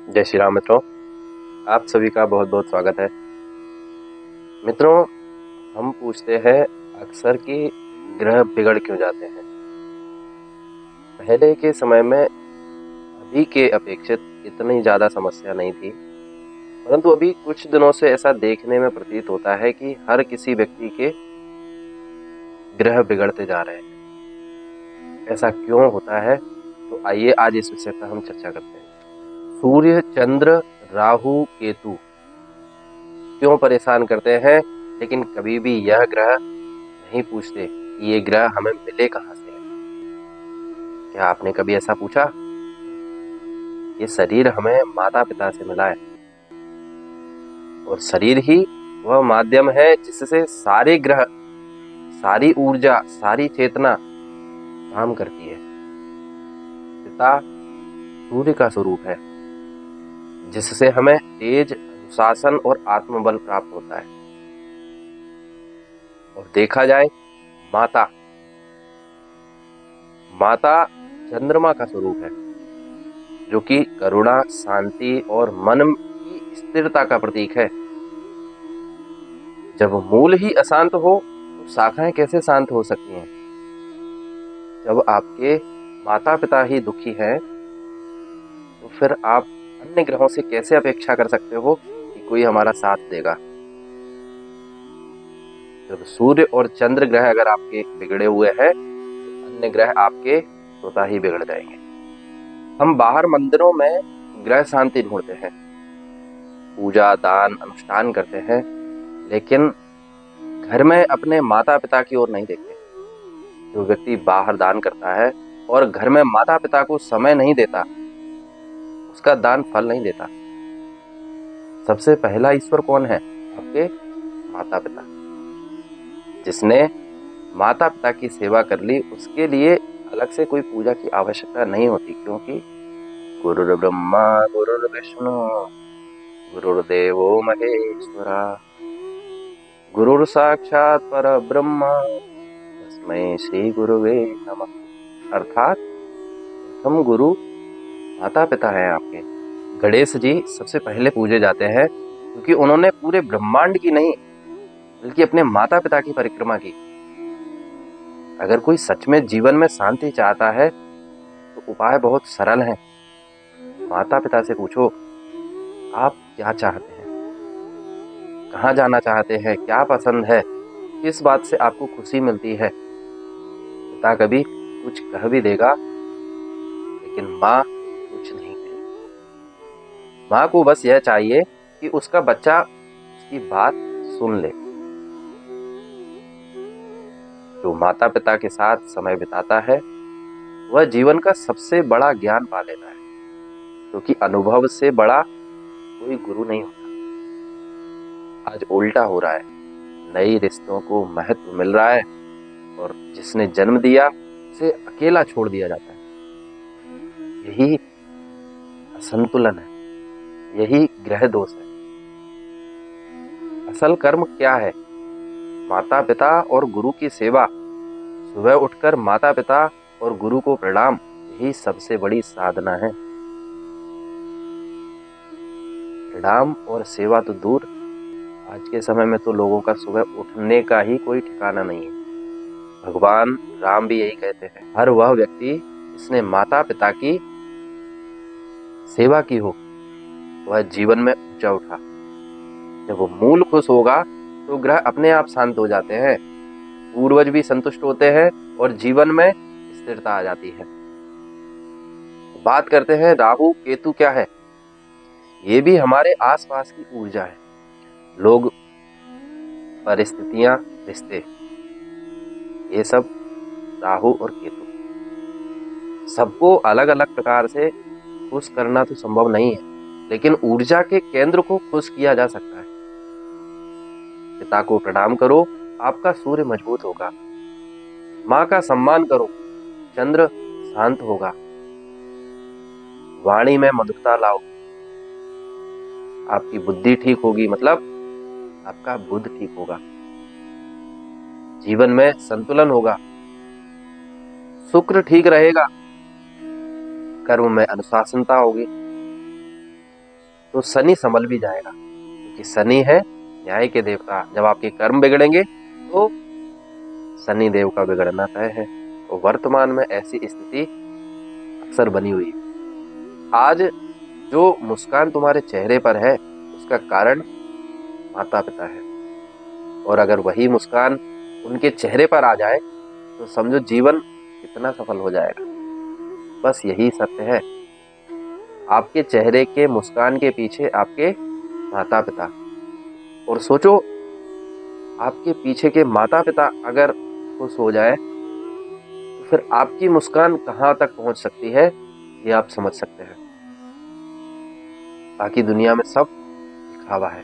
जय श्री राम मित्रों, आप सभी का बहुत बहुत स्वागत है। मित्रों, हम पूछते हैं अक्सर कि ग्रह बिगड़ क्यों जाते हैं। पहले के समय में अभी के अपेक्षित इतनी ज़्यादा समस्या नहीं थी, परंतु अभी कुछ दिनों से ऐसा देखने में प्रतीत होता है कि हर किसी व्यक्ति के ग्रह बिगड़ते जा रहे हैं। ऐसा क्यों होता है, तो आइए आज इस विषय पर हम चर्चा करते हैं। सूर्य, चंद्र, राहु, केतु क्यों परेशान करते हैं, लेकिन कभी भी यह ग्रह नहीं पूछते कि ये ग्रह हमें मिले कहां से है। क्या आपने कभी ऐसा पूछा? ये शरीर हमें माता पिता से मिला है, और शरीर ही वह माध्यम है जिससे सारे ग्रह, सारी ऊर्जा, सारी चेतना काम करती है। पिता सूर्य का स्वरूप है, जिससे हमें तेज, अनुशासन और आत्मबल प्राप्त होता है। और देखा जाए माता, माता चंद्रमा का स्वरूप है, जो कि करुणा, शांति और मन की स्थिरता का प्रतीक है। जब मूल ही अशांत हो तो शाखाएं कैसे शांत हो सकती हैं? जब आपके माता पिता ही दुखी हैं, तो फिर आप अन्य ग्रहों से कैसे अपेक्षा कर सकते हो कि कोई हमारा साथ देगा। जब सूर्य और चंद्र ग्रह अगर आपके बिगड़े हुए हैं, तो अन्य ग्रह आपके स्वतः ही बिगड़ जाएंगे। हम बाहर मंदिरों में ग्रह शांति ढूंढते हैं, पूजा, दान, अनुष्ठान करते हैं, लेकिन घर में अपने माता पिता की ओर नहीं देखते। जो व्यक्ति बाहर दान करता है और घर में माता पिता को समय नहीं देता, उसका दान फल नहीं देता। सबसे पहला ईश्वर कौन है? आपके माता पिता। जिसने माता पिता की सेवा कर ली, उसके लिए अलग से कोई पूजा की आवश्यकता नहीं होती, क्योंकि गुरुर् ब्रह्मा गुरुर् विष्णु गुरुर्देवो महेश्वरा गुरुर् साक्षात परब्रह्म तस्मै श्री गुरुवे नमः। अर्थात प्रथम गुरु माता पिता है आपके। गणेश जी सबसे पहले पूजे जाते हैं, क्योंकि उन्होंने पूरे ब्रह्मांड की नहीं, बल्कि अपने माता पिता की परिक्रमा की। अगर कोई सच में जीवन में शांति चाहता है, तो उपाय बहुत सरल है। माता पिता से पूछो, आप क्या चाहते हैं, कहाँ जाना चाहते हैं, क्या पसंद है, किस बात से आपको खुशी मिलती है। पिता कभी कुछ कह भी देगा, लेकिन माँ कुछ नहीं कहेगी। माँ को बस यह चाहिए कि उसका बच्चा उसकी बात सुन ले। जो माता पिता के साथ समय बिताता है, वह जीवन का सबसे बड़ा ज्ञान पा लेता है, क्योंकि अनुभव से बड़ा कोई गुरु नहीं होता। आज उल्टा हो रहा है, नई रिश्तों को महत्व मिल रहा है, और जिसने जन्म दिया उसे अकेला छोड़ दिया जाता है। यही असंतुलन है, यही ग्रह दोष है। असल कर्म क्या है? माता पिता और गुरु की सेवा। सुबह उठकर माता पिता और गुरु को प्रणाम, यही सबसे बड़ी साधना है। प्रणाम और सेवा तो दूर, आज के समय में तो लोगों का सुबह उठने का ही कोई ठिकाना नहीं है। भगवान राम भी यही कहते हैं, हर वह व्यक्ति जिसने माता पिता की सेवा की हो, वह जीवन में ऊंचा उठा। जब वो मूल खुश होगा, तो ग्रह अपने आप शांत हो जाते हैं, पूर्वज भी संतुष्ट होते हैं, और जीवन में स्थिरता आ जाती है। बात करते हैं राहु केतु क्या है। ये भी हमारे आसपास की ऊर्जा है। लोग, परिस्थितियां, रिश्ते, ये सब राहु और केतु। सबको अलग अलग प्रकार से खुश करना तो संभव नहीं है, लेकिन ऊर्जा के केंद्र को खुश किया जा सकता है। पिता को प्रणाम करो, आपका सूर्य मजबूत होगा। माँ का सम्मान करो, चंद्र शांत होगा। वाणी में मधुरता लाओ, आपकी बुद्धि ठीक होगी, मतलब आपका बुद्ध ठीक होगा। जीवन में संतुलन होगा, शुक्र ठीक रहेगा, कर्म में अनुशासनता होगी, तो शनि संभल भी जाएगा, क्योंकि शनि है न्याय के देवता। जब आपके कर्म बिगड़ेंगे तो शनि देव का बिगड़ना तय है। तो वर्तमान में ऐसी स्थिति अक्सर बनी हुई है। आज जो मुस्कान तुम्हारे चेहरे पर है उसका कारण माता पिता है, और अगर वही मुस्कान उनके चेहरे पर आ जाए तो समझो जीवन कितना सफल हो जाएगा। बस यही सत्य है, आपके चेहरे के मुस्कान के पीछे आपके माता पिता। और सोचो, आपके पीछे के माता पिता अगर खुश हो जाए तो फिर आपकी मुस्कान कहाँ तक पहुंच सकती है, ये आप समझ सकते हैं। बाकी दुनिया में सब दिखावा है।